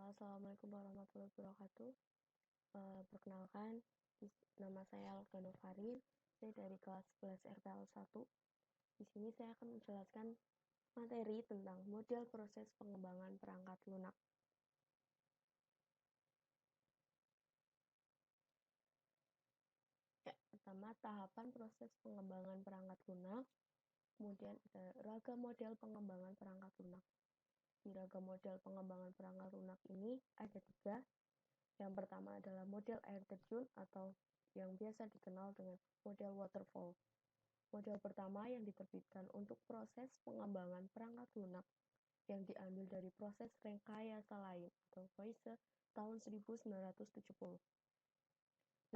Assalamualaikum warahmatullahi wabarakatuh. Perkenalkan, nama saya Alga Novarin. Saya dari kelas 11 RPL 1. Di sini saya akan menjelaskan materi tentang model proses pengembangan perangkat lunak. Pertama, tahapan proses pengembangan perangkat lunak. Kemudian ada ragam model pengembangan perangkat lunak. Di ragam model pengembangan perangkat lunak ini ada 3. Yang pertama adalah model air terjun atau yang biasa dikenal dengan model waterfall. Model pertama yang diterbitkan untuk proses pengembangan perangkat lunak yang diambil dari proses rekayasa lain atau Voice tahun 1970.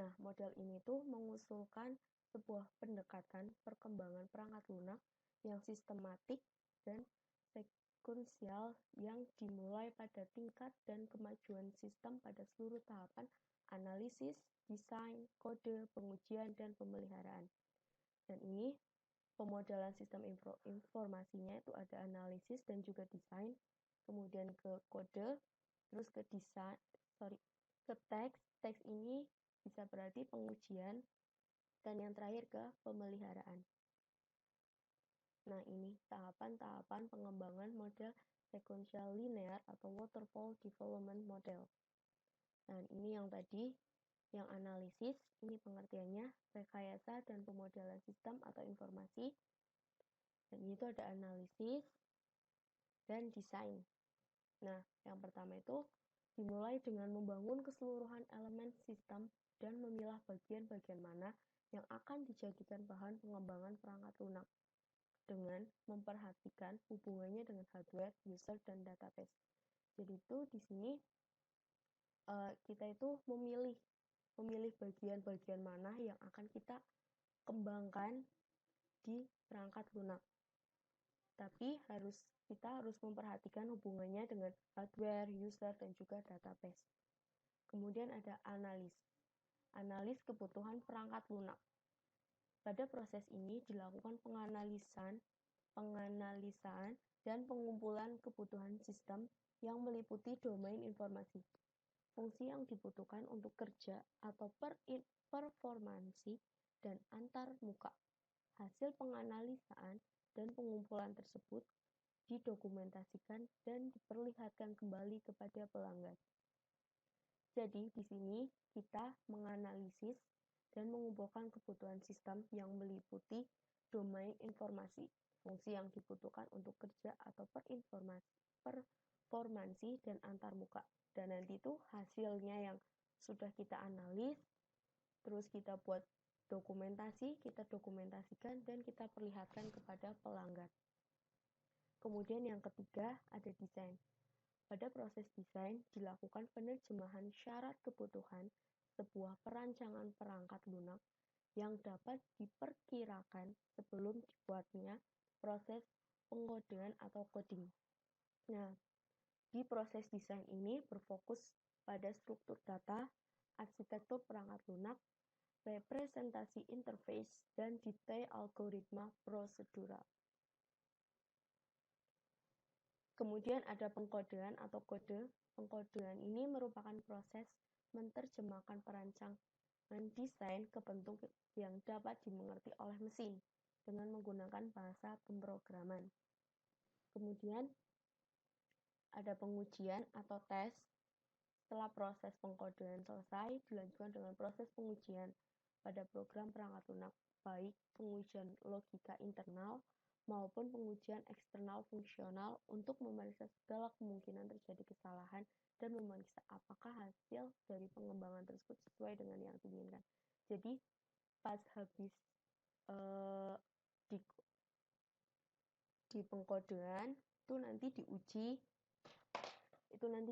Nah, model ini tuh mengusulkan sebuah pendekatan perkembangan perangkat lunak yang sistematik dan sekunsial yang dimulai pada tingkat dan kemajuan sistem pada seluruh tahapan analisis, desain, kode, pengujian, dan pemeliharaan. Dan ini pemodelan sistem informasinya itu ada analisis dan juga desain, kemudian ke kode, terus ke desain, ke teks. Teks ini bisa berarti pengujian, dan yang terakhir ke pemeliharaan. Nah, ini tahapan-tahapan pengembangan model sequential linear atau waterfall development model. Dan ini yang tadi, yang analisis, ini pengertiannya rekayasa dan pemodelan sistem atau informasi. Dan itu ada analisis dan desain. Nah, yang pertama itu dimulai dengan membangun keseluruhan elemen sistem dan memilah bagian-bagian mana yang akan dijadikan bahan pengembangan perangkat lunak dengan memperhatikan hubungannya dengan hardware, user, dan database. Jadi itu di sini kita itu memilih bagian-bagian mana yang akan kita kembangkan di perangkat lunak. Tapi kita harus memperhatikan hubungannya dengan hardware, user, dan juga database. Kemudian ada analis kebutuhan perangkat lunak. Pada proses ini dilakukan penganalisan dan pengumpulan kebutuhan sistem yang meliputi domain informasi, fungsi yang dibutuhkan untuk kerja atau performansi, dan antar muka. Hasil penganalisaan dan pengumpulan tersebut didokumentasikan dan diperlihatkan kembali kepada pelanggan. Jadi, di sini kita menganalisis dan mengumpulkan kebutuhan sistem yang meliputi domain informasi, fungsi yang dibutuhkan untuk kerja atau performansi, dan antar muka. Dan nanti itu hasilnya yang sudah kita analis, terus kita buat dokumentasi, kita dokumentasikan, dan kita perlihatkan kepada pelanggan. Kemudian yang ketiga ada desain. Pada proses desain dilakukan penerjemahan syarat kebutuhan sebuah perancangan perangkat lunak yang dapat diperkirakan sebelum dibuatnya proses pengkodean atau coding. Nah, di proses desain ini berfokus pada struktur data, arsitektur perangkat lunak, representasi interface, dan detail algoritma prosedural. Kemudian ada pengkodean atau kode. Pengkodean ini merupakan proses menerjemahkan perancangan desain ke bentuk yang dapat dimengerti oleh mesin dengan menggunakan bahasa pemrograman. Kemudian ada pengujian atau tes. Setelah proses pengkodean selesai, dilanjutkan dengan proses pengujian pada program perangkat lunak, baik pengujian logika internal maupun pengujian eksternal fungsional untuk memeriksa segala kemungkinan terjadi kesalahan dan memeriksa apakah hasil dari pengembangan tersebut sesuai dengan yang diinginkan. Jadi pas habis di pengkodean itu nanti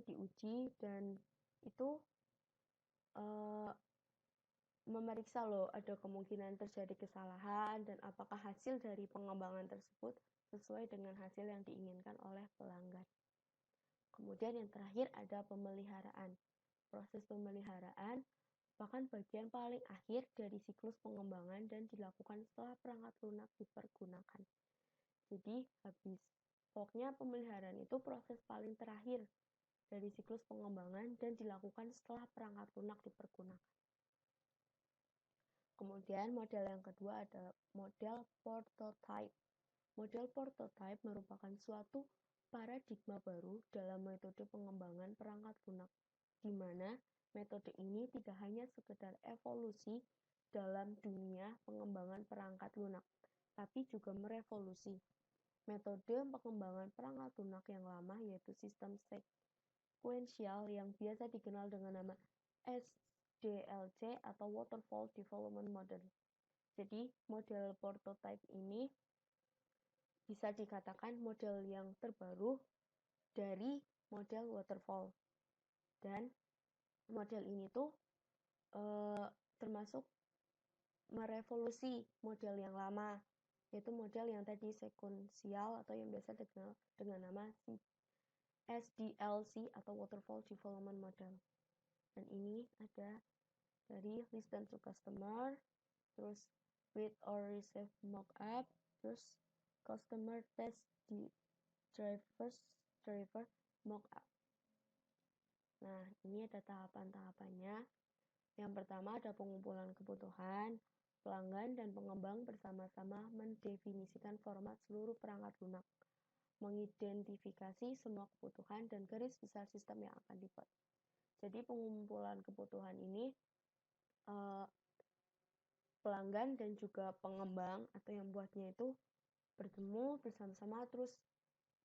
diuji dan itu memeriksa loh ada kemungkinan terjadi kesalahan dan apakah hasil dari pengembangan tersebut sesuai dengan hasil yang diinginkan oleh pelanggan. Kemudian yang terakhir ada pemeliharaan. Proses pemeliharaan merupakan bagian paling akhir dari siklus pengembangan dan dilakukan setelah perangkat lunak dipergunakan. Jadi pokoknya pemeliharaan itu proses paling terakhir dari siklus pengembangan dan dilakukan setelah perangkat lunak dipergunakan. Kemudian model yang kedua ada model prototype. Model prototype merupakan suatu paradigma baru dalam metode pengembangan perangkat lunak, di mana metode ini tidak hanya sekedar evolusi dalam dunia pengembangan perangkat lunak, tapi juga merevolusi metode pengembangan perangkat lunak yang lama, yaitu sistem sekuensial yang biasa dikenal dengan nama SDLC atau Waterfall Development Model. Jadi, model prototype ini bisa dikatakan model yang terbaru dari model waterfall. Dan model ini tuh termasuk merevolusi model yang lama, yaitu model yang tadi sekuensial atau yang biasa dikenal dengan nama SDLC atau Waterfall Development Model. Dan ini ada dari listen to customer, terus read or receive mockup, terus customer test di driver mockup. Nah, ini ada tahapan-tahapannya. Yang pertama ada pengumpulan kebutuhan. Pelanggan dan pengembang bersama-sama mendefinisikan format seluruh perangkat lunak, mengidentifikasi semua kebutuhan dan garis besar sistem yang akan dibuat. Jadi pengumpulan kebutuhan ini pelanggan dan juga pengembang atau yang buatnya itu bertemu bersama-sama, terus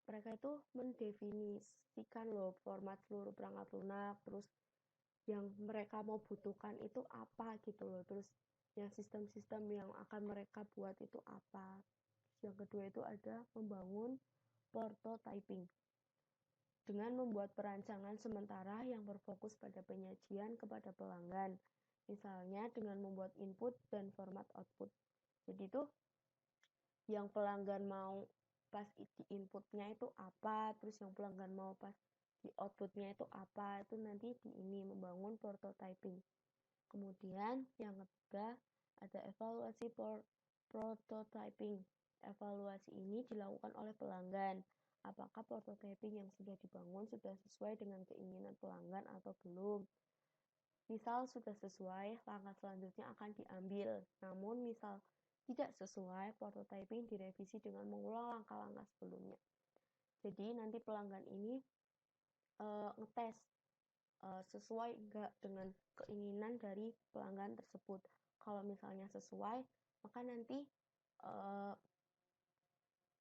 mereka itu mendefinisikan loh format seluruh perangkat lunak, terus yang mereka mau butuhkan itu apa gitu loh, terus yang sistem-sistem yang akan mereka buat itu apa. Yang kedua itu ada membangun prototyping dengan membuat perancangan sementara yang berfokus pada penyajian kepada pelanggan, misalnya dengan membuat input dan format output. Jadi itu yang pelanggan mau pas di inputnya itu apa, terus yang pelanggan mau pas di outputnya itu apa, itu nanti di ini membangun prototyping. Kemudian yang ketiga ada evaluasi prototyping. Evaluasi ini dilakukan oleh pelanggan. Apakah prototyping yang sudah dibangun sudah sesuai dengan keinginan pelanggan atau belum? Misal sudah sesuai, langkah selanjutnya akan diambil. Namun misal tidak sesuai, prototyping direvisi dengan mengulang langkah-langkah sebelumnya. Jadi nanti pelanggan ini ngetes sesuai enggak dengan keinginan dari pelanggan tersebut. Kalau misalnya sesuai, maka nanti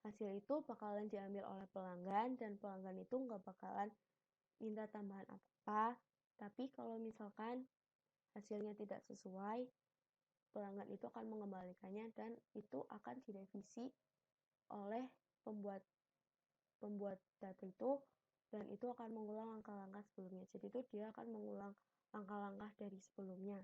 hasil itu bakalan diambil oleh pelanggan dan pelanggan itu nggak bakalan minta tambahan apa-apa. Tapi kalau misalkan hasilnya tidak sesuai, pelanggan itu akan mengembalikannya dan itu akan direvisi oleh pembuat data itu, dan itu akan mengulang langkah-langkah sebelumnya. Jadi itu dia akan mengulang langkah-langkah dari sebelumnya.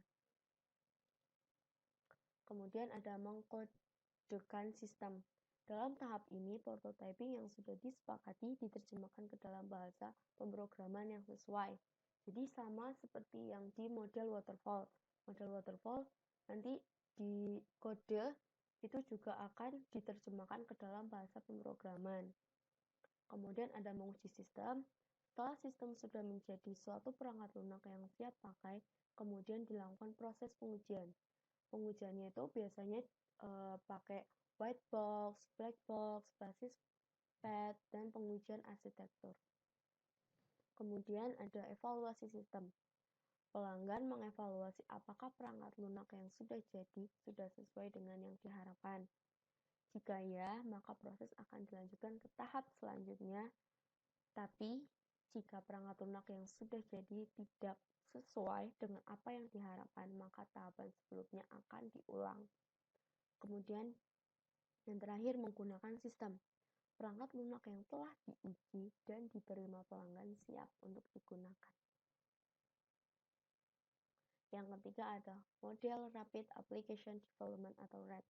Kemudian ada mengkodekan sistem. Dalam tahap ini, prototyping yang sudah disepakati diterjemahkan ke dalam bahasa pemrograman yang sesuai. Jadi sama seperti yang di model waterfall. Model waterfall nanti di kode itu juga akan diterjemahkan ke dalam bahasa pemrograman. Kemudian ada menguji sistem. Setelah sistem sudah menjadi suatu perangkat lunak yang siap pakai, kemudian dilakukan proses pengujian. Pengujiannya itu biasanya pakai white box, black box, basis pad, dan pengujian arsitektur. Kemudian ada evaluasi sistem. Pelanggan mengevaluasi apakah perangkat lunak yang sudah jadi sudah sesuai dengan yang diharapkan. Jika ya, maka proses akan dilanjutkan ke tahap selanjutnya. Tapi, jika perangkat lunak yang sudah jadi tidak sesuai dengan apa yang diharapkan, maka tahapan sebelumnya akan diulang. Kemudian, yang terakhir menggunakan sistem. Perangkat lunak yang telah diuji dan diterima pelanggan siap untuk digunakan. Yang ketiga ada model Rapid Application Development atau RAD.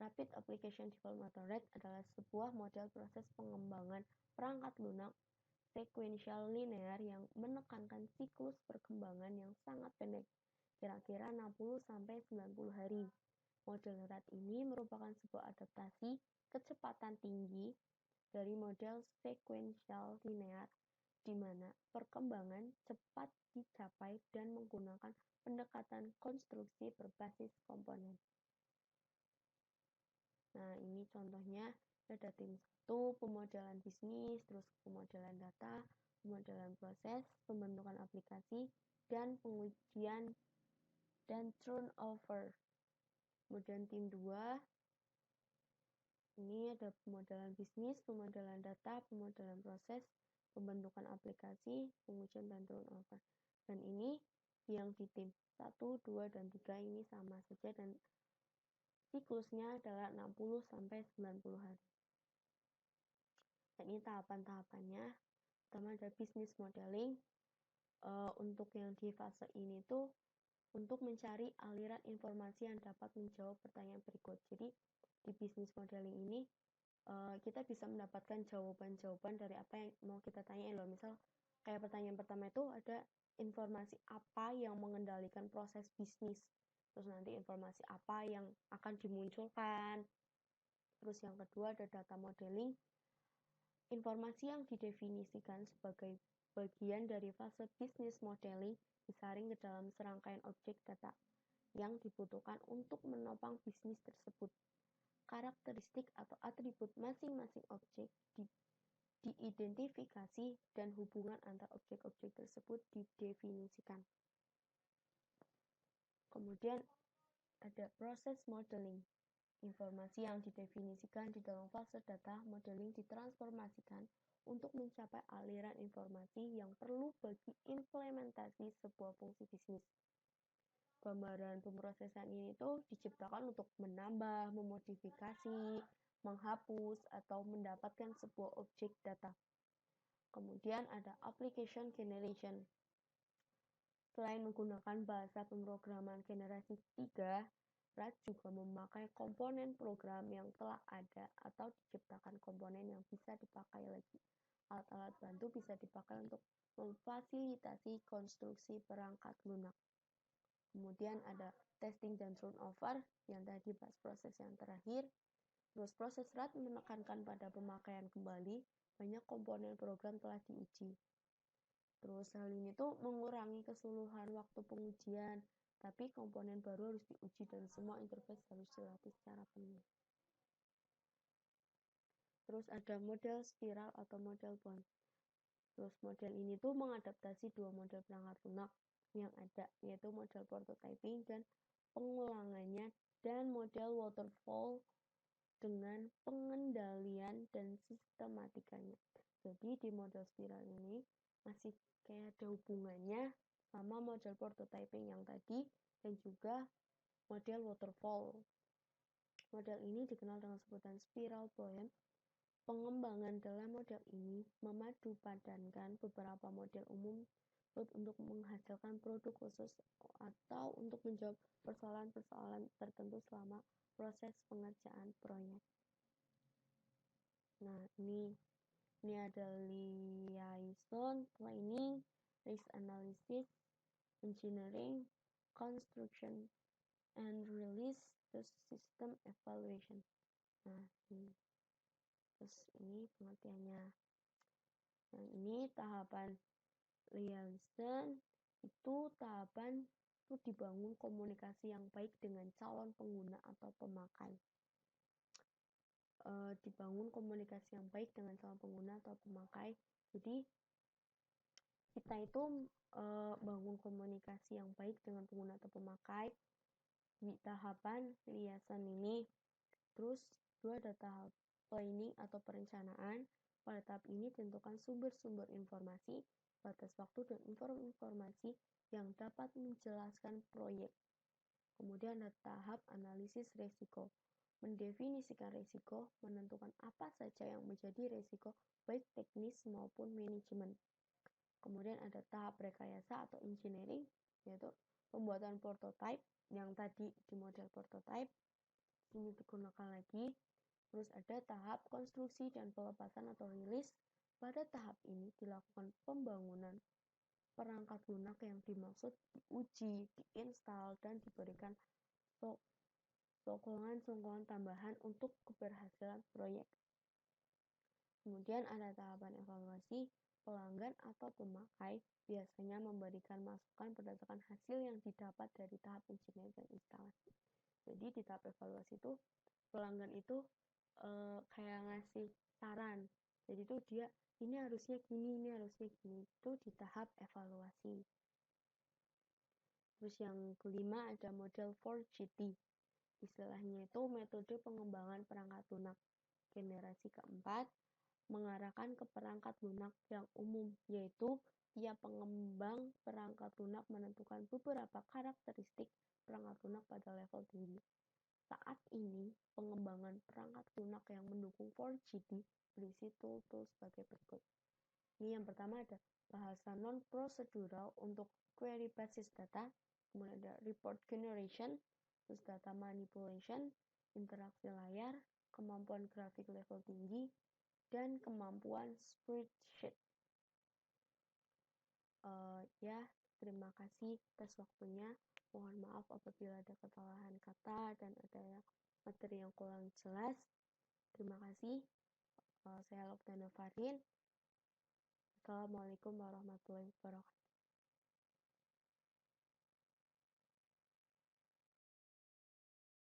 Rapid Application Development atau RAD adalah sebuah model proses pengembangan perangkat lunak sequential linear yang menekankan siklus perkembangan yang sangat pendek, kira-kira 60-90 hari. Model RAD ini merupakan sebuah adaptasi kecepatan tinggi dari model sequential linear di mana perkembangan cepat dicapai dan menggunakan pendekatan konstruksi berbasis komponen. Nah, ini contohnya ada tim 1, pemodelan bisnis, terus pemodelan data, pemodelan proses, pembentukan aplikasi, dan pengujian dan turnover. Kemudian tim 2, ini ada pemodelan bisnis, pemodelan data, pemodelan proses, pembentukan aplikasi, pengujian dan turnover. Dan ini yang di tim 1, 2, dan 3 ini sama saja dan siklusnya adalah 60 sampai 90 hari. Dan ini tahapan-tahapannya. Pertama ada business modeling. Untuk yang di fase ini tuh untuk mencari aliran informasi yang dapat menjawab pertanyaan berikut. Jadi di business modeling ini kita bisa mendapatkan jawaban-jawaban dari apa yang mau kita tanyain loh. Misal kayak pertanyaan pertama itu ada informasi apa yang mengendalikan proses bisnis. Terus nanti informasi apa yang akan dimunculkan. Terus yang kedua ada data modeling. Informasi yang didefinisikan sebagai bagian dari fase business modeling disaring ke dalam serangkaian objek data yang dibutuhkan untuk menopang bisnis tersebut. Karakteristik atau atribut masing-masing objek diidentifikasi dan hubungan antar objek-objek tersebut didefinisikan. Kemudian ada proses modeling. Informasi yang didefinisikan di dalam fase data modeling ditransformasikan untuk mencapai aliran informasi yang perlu bagi implementasi sebuah fungsi bisnis. Gambaran pemrosesan ini tuh diciptakan untuk menambah, memodifikasi, menghapus, atau mendapatkan sebuah objek data. Kemudian ada application generation. Selain menggunakan bahasa pemrograman generasi 3, RAD juga memakai komponen program yang telah ada atau diciptakan komponen yang bisa dipakai lagi. Alat-alat bantu bisa dipakai untuk memfasilitasi konstruksi perangkat lunak. Kemudian ada testing dan turnover, yang tadi bahas proses yang terakhir. Terus proses RAD menekankan pada pemakaian kembali, banyak komponen program telah diuji. Terus hal ini tuh mengurangi keseluruhan waktu pengujian, tapi komponen baru harus diuji dan semua interface harus dilatih secara penuh. Terus ada model spiral atau model bond. Terus model ini tuh mengadaptasi dua model perangkat lunak yang ada, yaitu model prototyping dan pengulangannya dan model waterfall dengan pengendalian dan sistematikanya. Jadi di model spiral ini masih kayak ada hubungannya sama model prototyping yang tadi dan juga model waterfall. Model ini dikenal dengan sebutan spiral buoyant. Pengembangan dalam model ini memadu padankan beberapa model umum untuk menghasilkan produk khusus atau untuk menjawab persoalan-persoalan tertentu selama proses pengerjaan proyek. Nah, ini ada liaison, planning, risk analysis, engineering, construction, and release, terus system evaluation. Nah, terus ini pengertiannya. Yang ini tahapan liaison itu tahapan itu dibangun komunikasi yang baik dengan calon pengguna atau pemakai. Dibangun komunikasi yang baik dengan calon pengguna atau pemakai. Jadi kita itu bangun komunikasi yang baik dengan pengguna atau pemakai di tahapan liaison ini. Terus dua ada tahap planning atau perencanaan. Pada tahap ini tentukan sumber-sumber informasi, batas waktu, dan informasi yang dapat menjelaskan proyek. Kemudian ada tahap analisis risiko. Mendefinisikan risiko, menentukan apa saja yang menjadi risiko baik teknis maupun manajemen. Kemudian ada tahap rekayasa atau engineering, yaitu pembuatan prototype yang tadi di model prototype ini digunakan lagi. Terus ada tahap konstruksi dan pelepasan atau rilis. Pada tahap ini dilakukan pembangunan perangkat lunak yang dimaksud diuji, diinstal, dan diberikan sokongan-sokongan tambahan untuk keberhasilan proyek. Kemudian ada tahapan evaluasi. pelanggan atau pemakai biasanya memberikan masukan berdasarkan hasil yang didapat dari tahap engineering dan instalasi. Jadi di tahap evaluasi itu pelanggan itu kayak ngasih saran. Jadi itu dia ini harusnya gini, ini harusnya gini. Itu di tahap evaluasi. Terus yang kelima ada model 4GT. Istilahnya itu metode pengembangan perangkat lunak. Generasi keempat mengarahkan ke perangkat lunak yang umum, yaitu tiap pengembang perangkat lunak menentukan beberapa karakteristik perangkat lunak pada level tinggi. Saat ini, pengembangan perangkat lunak yang mendukung 4GD berisi tool-tool sebagai berikut. Ini yang pertama ada bahasa non-procedural untuk query basis data, kemudian ada report generation, terus data manipulation, interaksi layar, kemampuan grafik level tinggi, dan kemampuan spreadsheet. Ya, terima kasih atas waktunya. Mohon maaf apabila ada kesalahan kata dan ada materi yang kurang jelas. Terima kasih. Saya Lokdana Farin. Assalamualaikum warahmatullahi wabarakatuh.